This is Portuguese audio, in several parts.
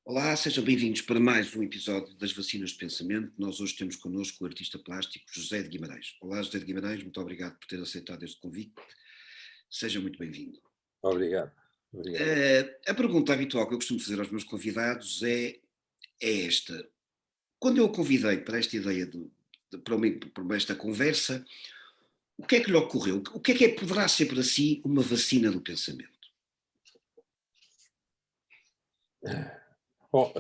Olá, sejam bem-vindos para mais um episódio das Vacinas de Pensamento. Nós hoje temos connosco o artista plástico José de Guimarães. Olá, José de Guimarães, muito obrigado por ter aceitado este convite. Seja muito bem-vindo. Obrigado, obrigado. A pergunta habitual que eu costumo fazer aos meus convidados é esta. Quando eu o convidei para esta ideia para esta conversa, o que é que lhe ocorreu? O que é poderá ser para si uma vacina do pensamento? Bom,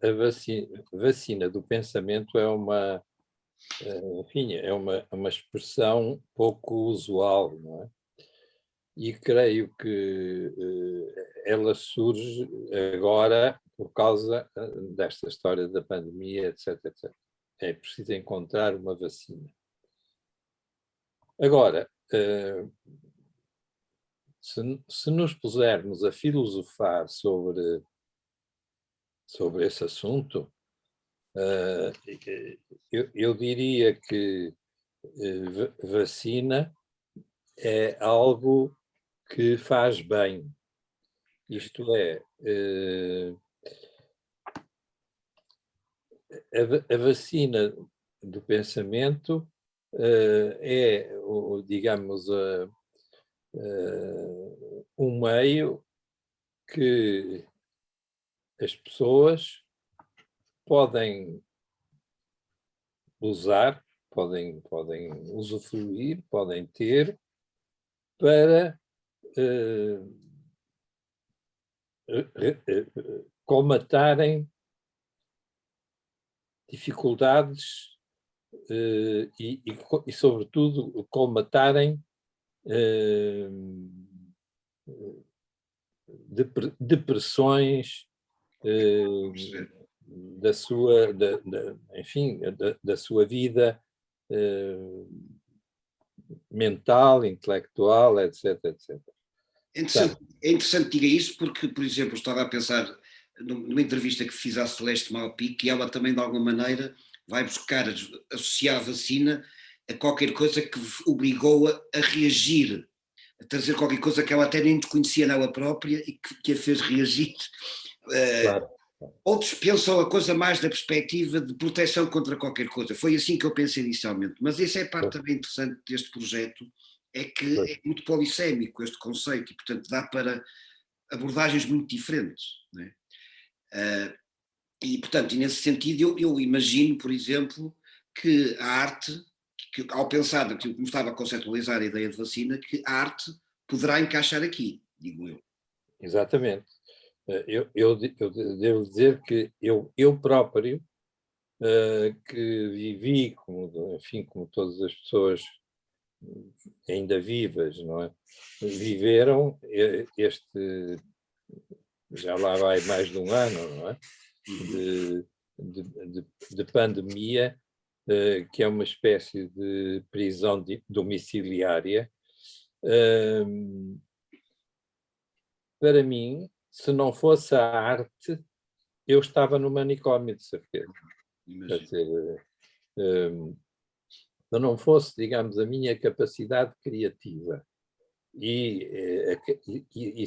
a vacina do pensamento é enfim, é uma expressão pouco usual, não é? E creio que ela surge agora por causa desta história da pandemia, etc, etc. É preciso encontrar uma vacina. Agora, se nos pusermos a filosofar sobre esse assunto, Uh, eu diria que vacina é algo que faz bem. Isto é, a vacina do pensamento é, digamos, um meio que as pessoas podem usar, podem usufruir, podem ter para colmatarem dificuldades e, sobretudo, colmatarem depressões enfim, da sua vida mental, intelectual, etc, etc. É interessante que diga isso porque, por exemplo, estava a pensar numa entrevista que fiz à Celeste Malpique e ela também de alguma maneira vai buscar associar a vacina a qualquer coisa que obrigou-a a reagir, a trazer qualquer coisa que ela até nem desconhecia nela própria e que a fez reagir. Claro. Outros pensam a coisa mais da perspectiva de proteção contra qualquer coisa. Foi assim que eu pensei inicialmente. Mas essa é a parte também interessante deste projeto, é que é muito polissémico este conceito e, portanto, dá para abordagens muito diferentes. Não é? E, nesse sentido, eu imagino, por exemplo, que a arte, que, ao pensar naquilo que me estava a conceptualizar a ideia de vacina, que a arte poderá encaixar aqui, digo eu. Exatamente. Eu devo dizer que eu próprio, que vivi, enfim, como todas as pessoas ainda vivas, não é? Viveram este, já lá vai mais de um ano, não é? De pandemia, que é uma espécie de prisão domiciliária. Para mim, se não fosse a arte, eu estava no manicômio, de certeza. Quer dizer, se não fosse, digamos, a minha capacidade criativa e,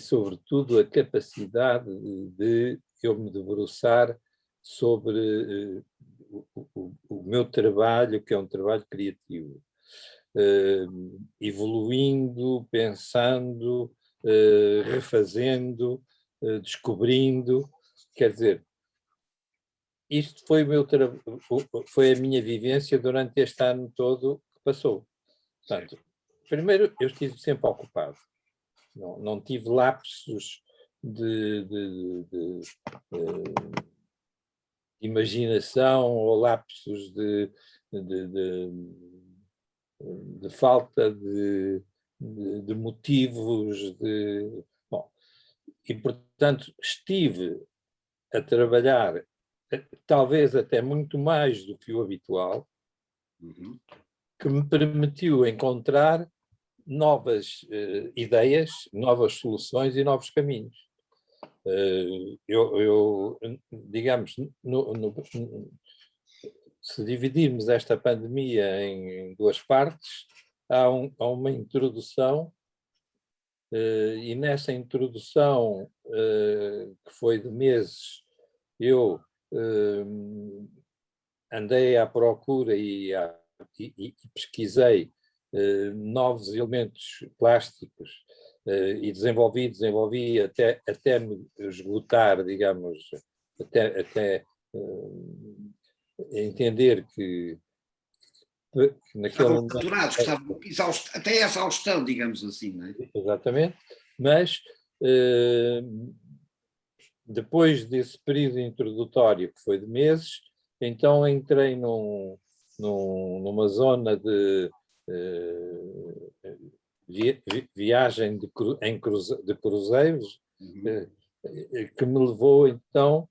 sobretudo, a capacidade de eu me debruçar sobre o meu trabalho, que é um trabalho criativo, evoluindo, pensando, refazendo, descobrindo. Quer dizer, isto foi, foi a minha vivência durante este ano todo que passou. Portanto, primeiro, eu estive sempre ocupado. Não tive lapsos de imaginação ou lapsos de falta de motivos. Bom, e, portanto, estive a trabalhar talvez até muito mais do que o habitual, que me permitiu encontrar novas ideias, novas soluções e novos caminhos. Digamos, se dividirmos esta pandemia em duas partes, há uma introdução e nessa introdução, que foi de meses, eu andei à procura e pesquisei novos elementos plásticos e desenvolvi até me esgotar, digamos, até entender que naquele Estavam momento... saturados, que estavam até essa exaustão, digamos assim, não é? Exatamente, mas depois desse período introdutório, que foi de meses, então entrei numa zona de viagem de cruzeiros, Uhum. que me levou então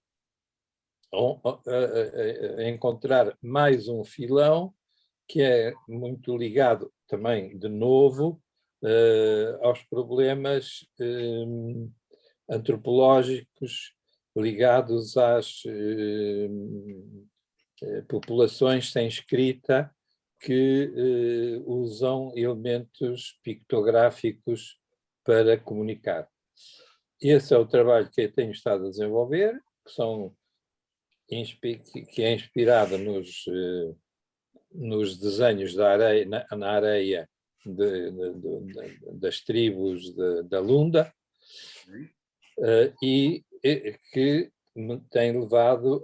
a encontrar mais um filão que é muito ligado também, de novo, aos problemas antropológicos ligados às populações sem escrita que usam elementos pictográficos para comunicar. Esse é o trabalho que eu tenho estado a desenvolver, que é inspirado nos desenhos da areia, na areia das tribos da Lunda, e que me tem levado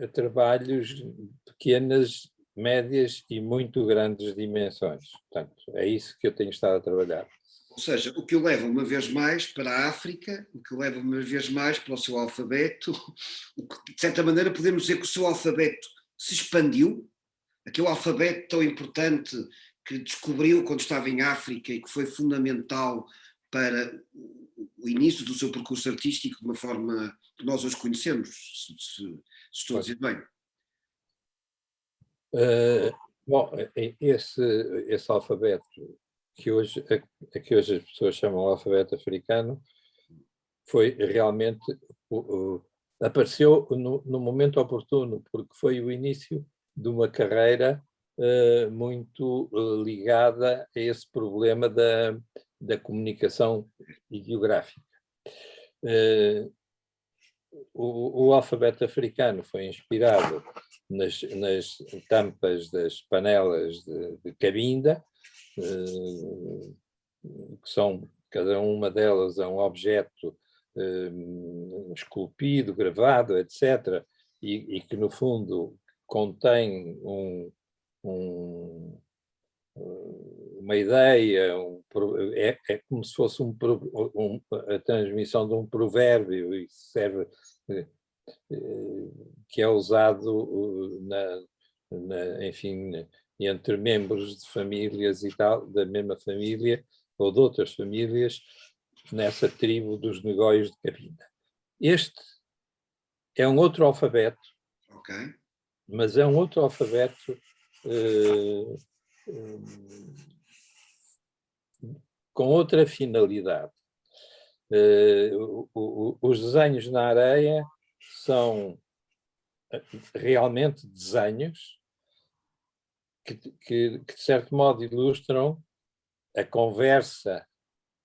a trabalhos de pequenas, médias e muito grandes dimensões. Portanto, é isso que eu tenho estado a trabalhar. Ou seja, o que o leva uma vez mais para a África, o que o leva uma vez mais para o seu alfabeto, o que, de certa maneira podemos dizer que o seu alfabeto se expandiu, aquele alfabeto tão importante que descobriu quando estava em África e que foi fundamental para o início do seu percurso artístico de uma forma que nós hoje conhecemos, se estou a dizer bem. Bom, esse alfabeto que hoje as pessoas chamam de alfabeto africano foi realmente apareceu no momento oportuno, porque foi o início de uma carreira muito ligada a esse problema da comunicação ideográfica. O alfabeto africano foi inspirado nas tampas das panelas de Cabinda, que são, cada uma delas é um objeto esculpido, gravado, etc., e que, no fundo, contém uma ideia, é como se fosse a transmissão de um provérbio, e serve, que é usado enfim, entre membros de famílias e tal, da mesma família ou de outras famílias, nessa tribo dos Negóios de Cabinda. Este é um outro alfabeto, Okay. mas é um outro alfabeto com outra finalidade. Os desenhos na areia são realmente desenhos que de certo modo ilustram a conversa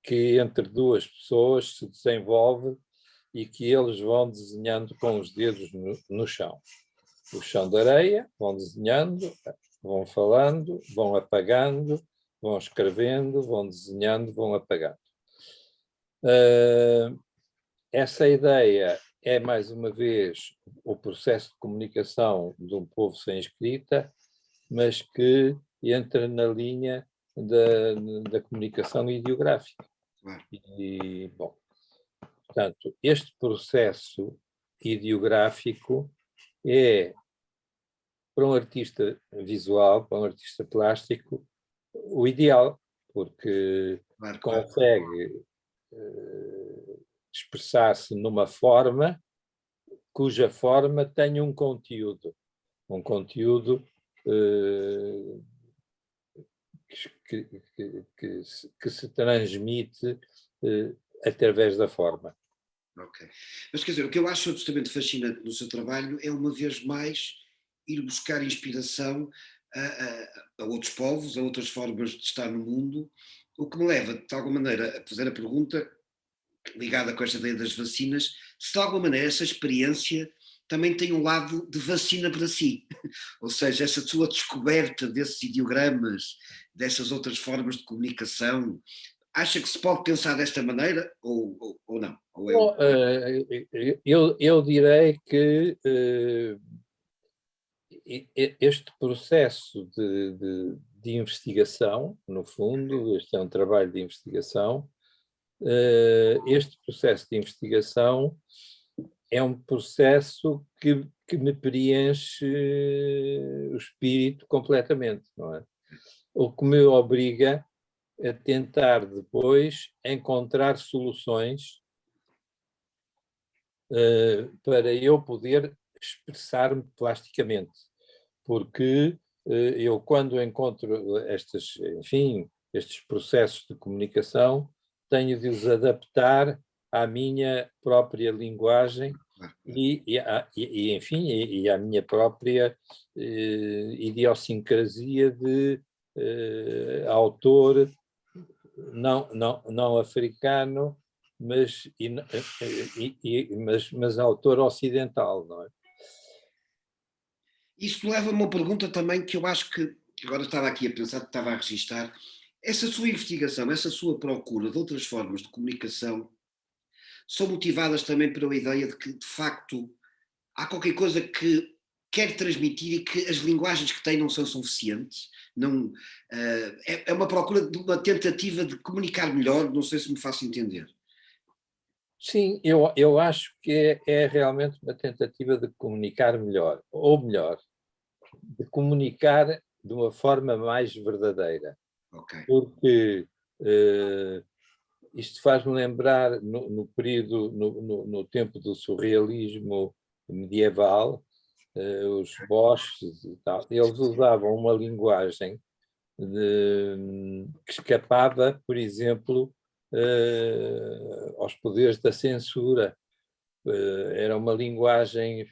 que entre duas pessoas se desenvolve e que eles vão desenhando com os dedos no chão. O chão de areia, vão desenhando, vão falando, vão apagando, vão escrevendo, vão desenhando, vão apagando. Essa ideia é, mais uma vez, o processo de comunicação de um povo sem escrita, mas que entra na linha da comunicação ideográfica. E, bom, portanto, este processo ideográfico é, para um artista visual, para um artista plástico, o ideal, porque consegue expressar-se numa forma cuja forma tem um conteúdo que se transmite através da forma. Ok. Mas quer dizer, o que eu acho absolutamente fascinante no seu trabalho é, uma vez mais, ir buscar inspiração a outros povos, a outras formas de estar no mundo, O que me leva, de alguma maneira, a fazer a pergunta, ligada com esta ideia das vacinas, se de alguma maneira essa experiência também tem um lado de vacina para si. Ou seja, essa sua descoberta desses ideogramas, dessas outras formas de comunicação, acha que se pode pensar desta maneira ou não? Ou Bom, eu direi que este processo de investigação, no fundo, este é um trabalho de investigação, este processo de investigação é um processo que me preenche o espírito completamente, não é? O que me obriga a tentar depois encontrar soluções para eu poder expressar-me plasticamente, porque eu quando encontro estes processos de comunicação, tenho de os adaptar à minha própria linguagem e à minha própria idiosincrasia de autor não africano, mas autor ocidental, não é? Isso leva a uma pergunta também que eu acho que agora estava aqui a pensar, estava a registar. Essa sua investigação, essa sua procura de outras formas de comunicação são motivadas também pela ideia de que, de facto, há qualquer coisa que quer transmitir e que as linguagens que tem não são suficientes. Não, é uma procura de uma tentativa de comunicar melhor, não sei se me faço entender. Sim, eu acho que é realmente uma tentativa de comunicar melhor, ou melhor, de comunicar de uma forma mais verdadeira. Okay. Porque isto faz-me lembrar no período, no tempo do surrealismo medieval, os Boches e tal, eles usavam uma linguagem que escapava, por exemplo, aos poderes da censura. Era uma linguagem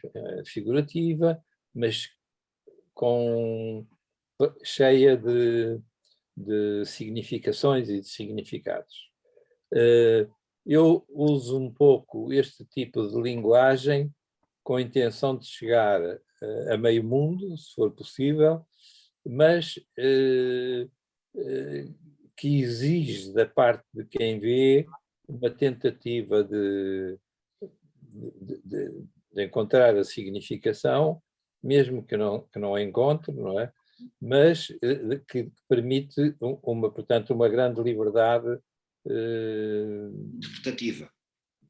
figurativa, mas cheia de significações e de significados. Eu uso um pouco este tipo de linguagem com a intenção de chegar a meio mundo, se for possível, mas que exige da parte de quem vê uma tentativa de encontrar a significação, mesmo que não encontre, não é? Mas que permite portanto, uma grande liberdade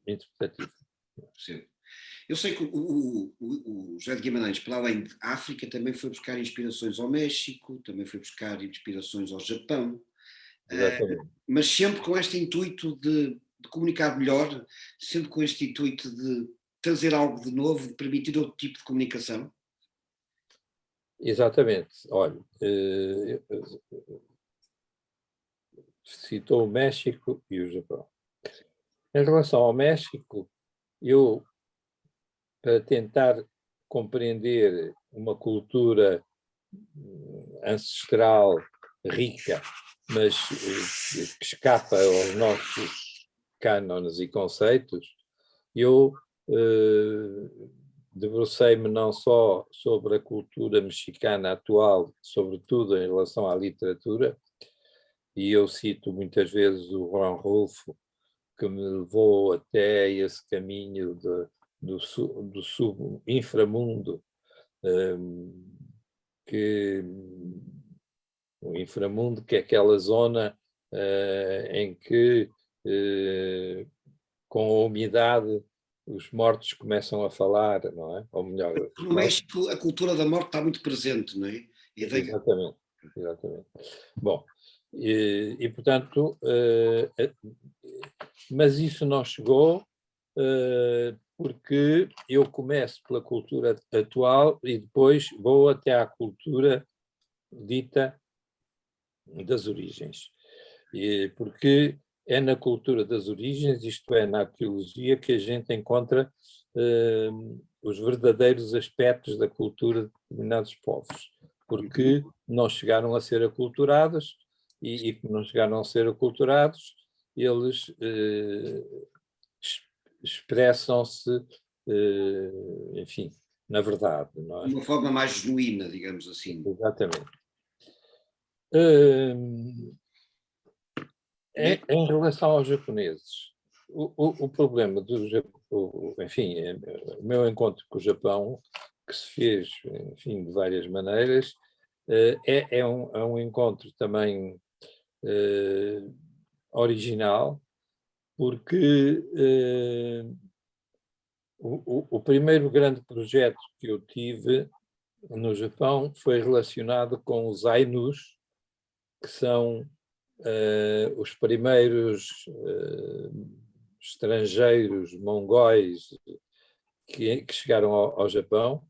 interpretativa. Sim. Eu sei que o José de Guimarães, para além de África, também foi buscar inspirações ao México, também foi buscar inspirações ao Japão, mas sempre com este intuito de comunicar melhor, sempre com este intuito de trazer algo de novo, de permitir outro tipo de comunicação. Exatamente. Olha, citou o México e o Japão. Em relação ao México, eu, para tentar compreender uma cultura ancestral, rica, mas que escapa aos nossos cânones e conceitos, eu debrucei-me não só sobre a cultura mexicana atual, sobretudo em relação à literatura, e eu cito muitas vezes o Juan Rulfo, que me levou até esse caminho do inframundo, o inframundo, que é aquela zona em que, com a umidade, os mortos começam a falar, não é? Ou melhor... No México, a cultura da morte está muito presente, não é? Exatamente. Bom, portanto, mas isso não chegou porque eu começo pela cultura atual e depois vou até à cultura dita das origens. Porque é na cultura das origens, isto é, na arqueologia, que a gente encontra os verdadeiros aspectos da cultura de determinados povos, porque não chegaram a ser aculturados, e como não chegaram a ser aculturados, eles expressam-se, enfim, na verdade. Não é? De uma forma mais genuína, digamos assim. Exatamente. Em relação aos japoneses, o problema do Japão, enfim, o meu encontro com o Japão, que se fez, enfim, de várias maneiras, é um encontro também original, porque o primeiro grande projeto que eu tive no Japão foi relacionado com os Ainus, que são os primeiros estrangeiros mongóis que chegaram ao Japão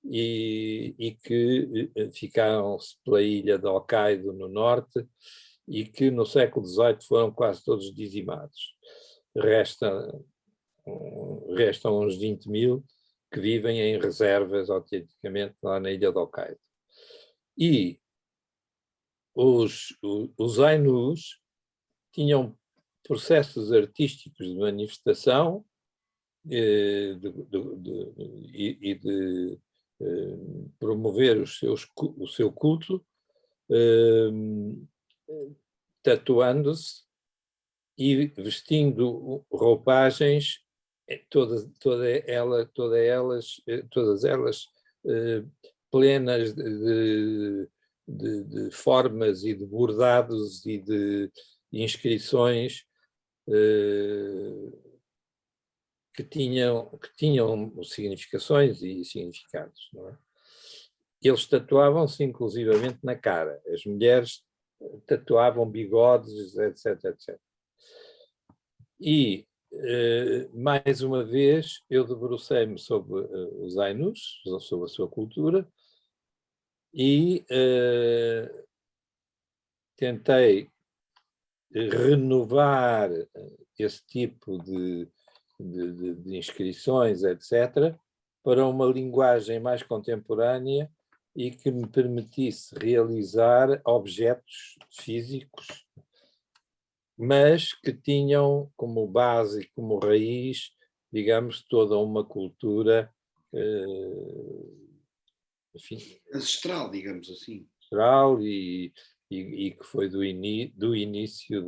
e que ficaram-se pela ilha de Hokkaido, no norte, e que no século XVIII foram quase todos dizimados. Restam uns 20.000 que vivem em reservas, autenticamente, lá na ilha de Hokkaido. E os Ainus tinham processos artísticos de manifestação e de promover o seu culto, tatuando-se e vestindo roupagens, todas elas plenas de formas e de bordados e de inscrições que tinham significações e significados. Não é? Eles tatuavam-se inclusivamente na cara. As mulheres tatuavam bigodes, etc, etc. E, mais uma vez, eu debrucei-me sobre os Ainus, sobre a sua cultura, e tentei renovar esse tipo de inscrições, etc., para uma linguagem mais contemporânea e que me permitisse realizar objetos físicos, mas que tinham como base, como raiz, digamos, toda uma cultura, enfim, ancestral, digamos assim. Ancestral e que foi do início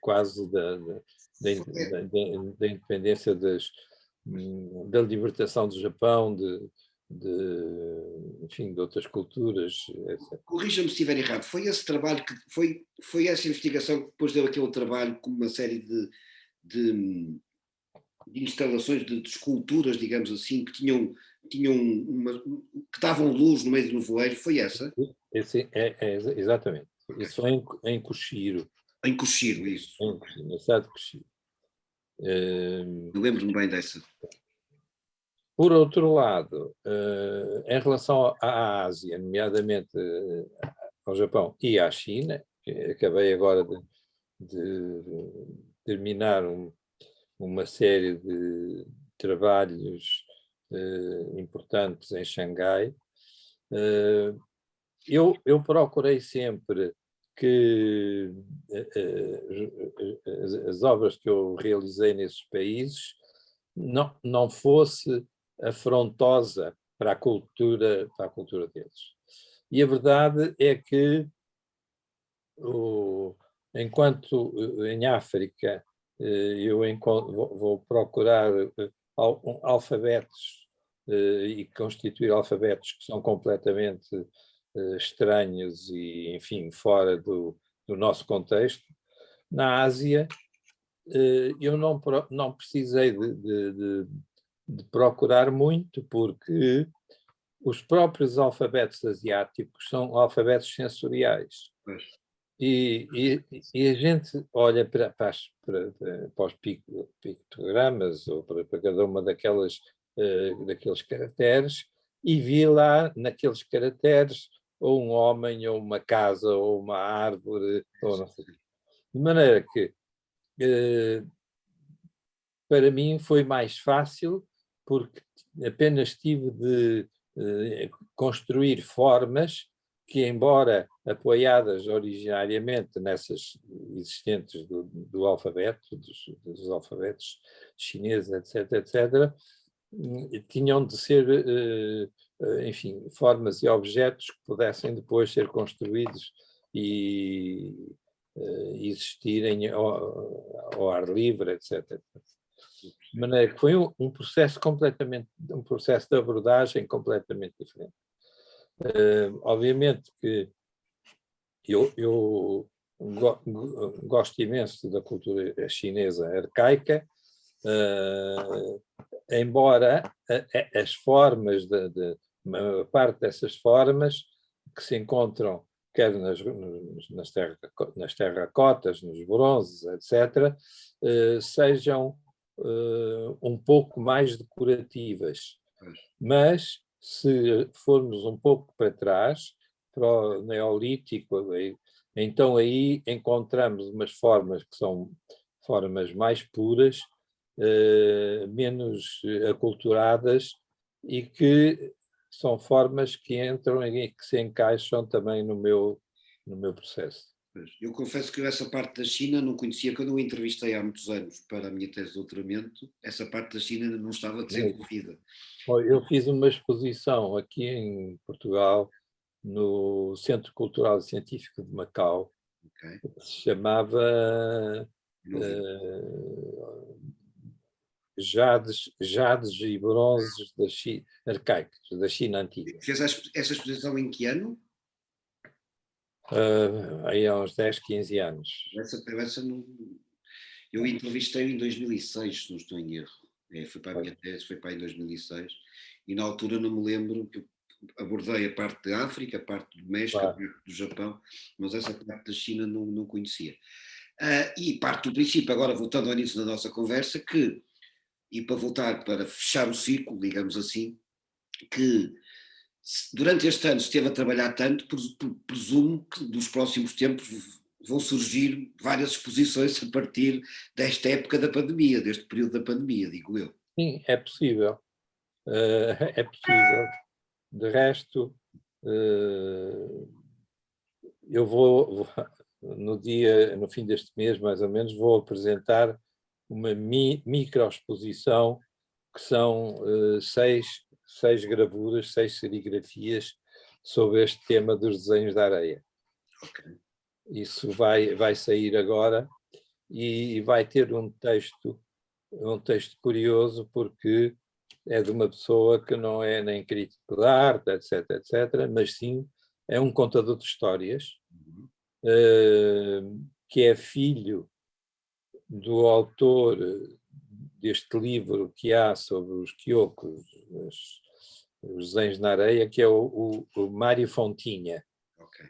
quase da independência da libertação do Japão, enfim, de outras culturas, etc. Corrija-me se estiver errado, foi esse trabalho que foi essa investigação que depois deu aquele trabalho com uma série de instalações de esculturas, digamos assim, que tinham que davam luz no meio do nevoeiro, foi essa? Exatamente. Isso foi em Kushiro. Em Kushiro, isso. Na cidade de Kushiro. Eu lembro-me bem dessa. Por outro lado, em relação à Ásia, nomeadamente ao Japão e à China, acabei agora de terminar uma série de trabalhos importantes em Xangai. Eu procurei sempre que as obras que eu realizei nesses países não fosse afrontosa para a cultura deles. E a verdade é que, enquanto em África eu vou procurar alfabetos e constituir alfabetos que são completamente estranhos e, enfim, fora do nosso contexto, na Ásia eu não precisei de procurar muito, porque os próprios alfabetos asiáticos são alfabetos sensoriais. E a gente olha para os pictogramas ou para cada uma daqueles caracteres e vê lá naqueles caracteres ou um homem, ou uma casa, ou uma árvore, ou não sei. De maneira que para mim foi mais fácil, porque apenas tive de construir formas que, embora apoiadas originariamente nessas existentes do alfabeto, dos alfabetos chineses, etc., tinham de ser, enfim, formas e objetos que pudessem depois ser construídos e existirem ao ar livre, etc. De maneira que foi um processo um processo de abordagem completamente diferente. Obviamente que eu gosto imenso da cultura chinesa arcaica, embora as formas, uma parte dessas formas que se encontram quer nas terracotas, nos bronzes, etc., sejam um pouco mais decorativas. Mas, se formos um pouco para trás, para o Neolítico, então aí encontramos umas formas que são formas mais puras, menos aculturadas e que são formas que entram e que se encaixam também no meu processo. Eu confesso que essa parte da China não conhecia. Quando eu entrevistei há muitos anos para a minha tese de doutoramento, essa parte da China ainda não estava desenvolvida. Eu fiz uma exposição aqui em Portugal, no Centro Cultural e Científico de Macau, Okay. que se chamava Jades e Bronzes da China, arcaicos, da China Antiga. Fez essa exposição em que ano? Aí há uns 10, 15 anos. Eu entrevistei em 2006, se não estou em erro. Foi para a minha tese, foi para em 2006. E na altura não me lembro que eu abordei a parte da África, a parte do México, a parte do Japão, mas essa parte da China não conhecia. E parte do princípio, agora voltando ao início da nossa conversa, e para voltar, para fechar o ciclo, digamos assim, que durante este ano esteve a trabalhar tanto, presumo que nos próximos tempos vão surgir várias exposições a partir desta época da pandemia, deste período da pandemia, digo eu. Sim, é possível. É possível. De resto, eu no fim deste mês, mais ou menos, vou apresentar uma microexposição que são 6 gravuras, 6 serigrafias sobre este tema dos desenhos da areia. Okay. Isso vai sair agora e vai ter um texto curioso, porque é de uma pessoa que não é nem crítico de arte, etc., mas sim é um contador de histórias, que é filho do autor deste livro que há sobre os quiocos, os desenhos na areia, que é o Mário Fontinha. Okay.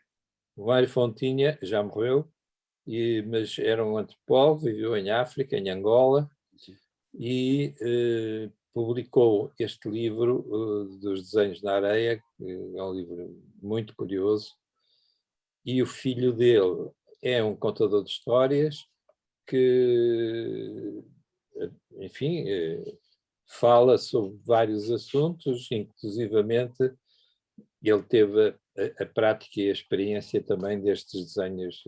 O Mário Fontinha já morreu, mas era um antropólogo, viveu em África, em Angola, sim, e publicou este livro dos desenhos na areia, que é um livro muito curioso, e o filho dele é um contador de histórias que, enfim, fala sobre vários assuntos, inclusivamente ele teve a prática e a experiência também destes desenhos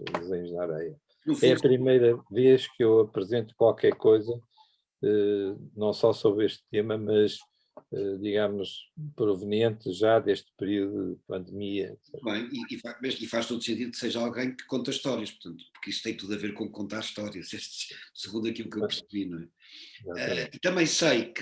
na areia. É a primeira vez que eu apresento qualquer coisa, não só sobre este tema, mas, digamos, proveniente já deste período de pandemia. Bem, e faz todo sentido que seja alguém que conta histórias, portanto, porque isso tem tudo a ver com contar histórias, segundo aquilo que eu percebi, não é? E também sei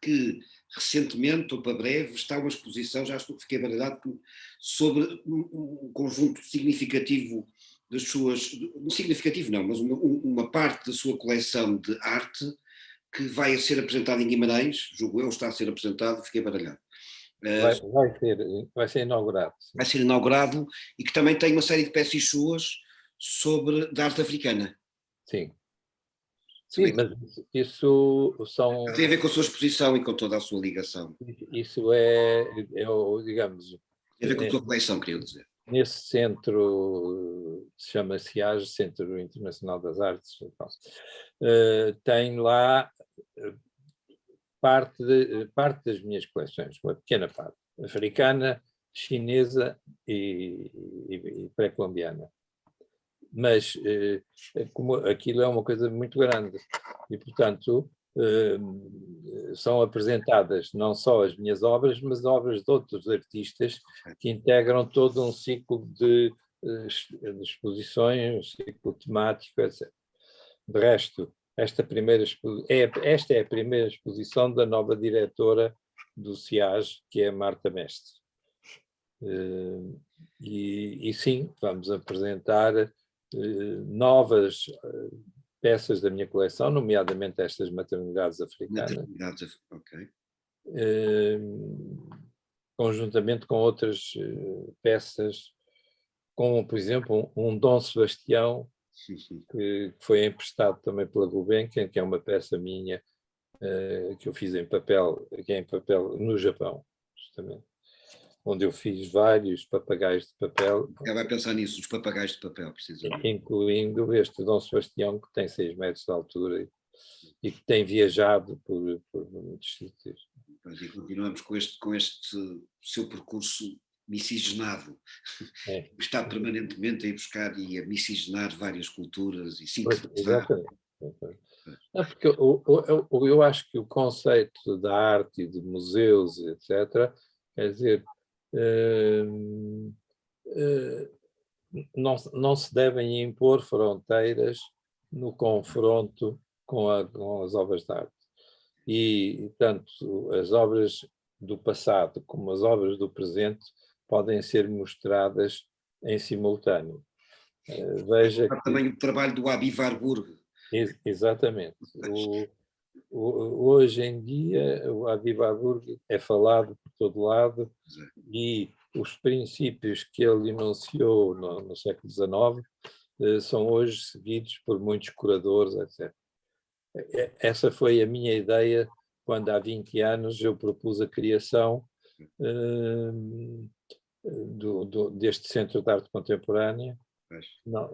que recentemente, ou para breve, está uma exposição, fiquei baralhado, sobre um conjunto significativo das suas, significativo não, mas uma parte da sua coleção de arte que vai ser apresentada em Guimarães, julgo eu, está a ser apresentado, fiquei baralhado. Vai ser inaugurado. Sim. Vai ser inaugurado, e que também tem uma série de peças suas da arte africana. Sim. Sim, mas isso são... Tem a ver com a sua exposição e com toda a sua ligação. Isso digamos... Tem a ver com a sua coleção, queria dizer. Nesse centro, chama-se CIAG, Centro Internacional das Artes, tem lá parte das minhas coleções, uma pequena parte, africana, chinesa e pré-colombiana. Mas como aquilo é uma coisa muito grande e, portanto, são apresentadas não só as minhas obras, mas obras de outros artistas que integram todo um ciclo de exposições, um ciclo temático, etc. De resto, esta é a primeira exposição da nova diretora do CIAS, que é a Marta Mestre. E sim, vamos apresentar novas peças da minha coleção, nomeadamente estas maternidades africanas, ok. Conjuntamente com outras peças, como, por exemplo, um Dom Sebastião, que foi emprestado também pela Gulbenkian, que é uma peça minha que eu fiz em papel, que é em papel no Japão, justamente, onde eu fiz vários papagaios de papel. Vai pensar nisso, os papagaios de papel, precisamente. Incluindo este Dom Sebastião, que tem 6 metros de altura e que tem viajado por muitos sítios. E continuamos com este seu percurso miscigenado. Está permanentemente a ir buscar e a miscigenar várias culturas e sintetizar. Exatamente. Não, porque eu acho que o conceito da arte e de museus, etc., quer dizer, não se devem impor fronteiras no confronto com as obras de arte. E, tanto as obras do passado como as obras do presente podem ser mostradas em simultâneo. Veja também o trabalho do Abi Warburg. Exatamente. Hoje em dia, o Abi Warburg é falado por todo lado e os princípios que ele enunciou no século XIX são hoje seguidos por muitos curadores, etc. Essa foi a minha ideia quando há 20 anos eu propus a criação deste Centro de Arte Contemporânea,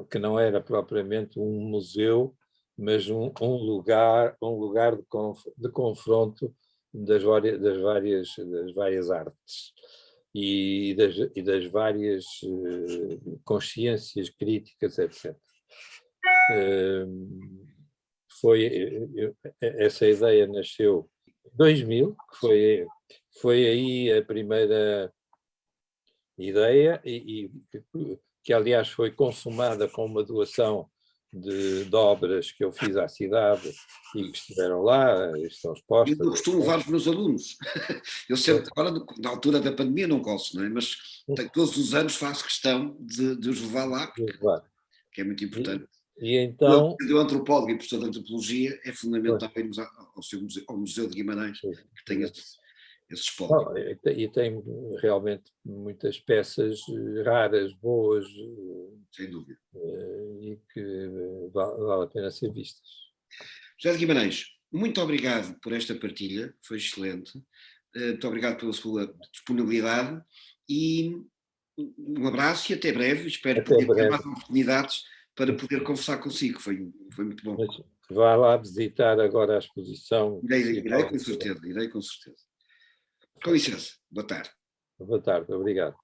que não era propriamente um museu, mas um lugar de confronto das várias artes e das várias consciências críticas, etc. Essa ideia nasceu em 2000, que foi aí a primeira ideia, e que aliás foi consumada com uma doação de obras que eu fiz à cidade e que estiveram lá, estão expostas. Eu costumo levar os meus alunos. Eu sempre, agora na altura da pandemia não posso, não é? Mas todos os anos faço questão de os levar lá, porque é muito importante. E então... O antropólogo e professor de antropologia é fundamental irmos ao Museu de Guimarães, que tem esse espólio. E tem realmente muitas peças raras, boas, sem dúvida, e que vale a pena ser vistas. José de Guimarães, muito obrigado por esta partilha, foi excelente. Muito obrigado pela sua disponibilidade e um abraço e até breve. Espero poder ter mais oportunidades para poder conversar consigo. Foi muito bom. Mas vá lá visitar agora a exposição. Irei com certeza. Com licença. Boa tarde. Boa tarde, obrigado.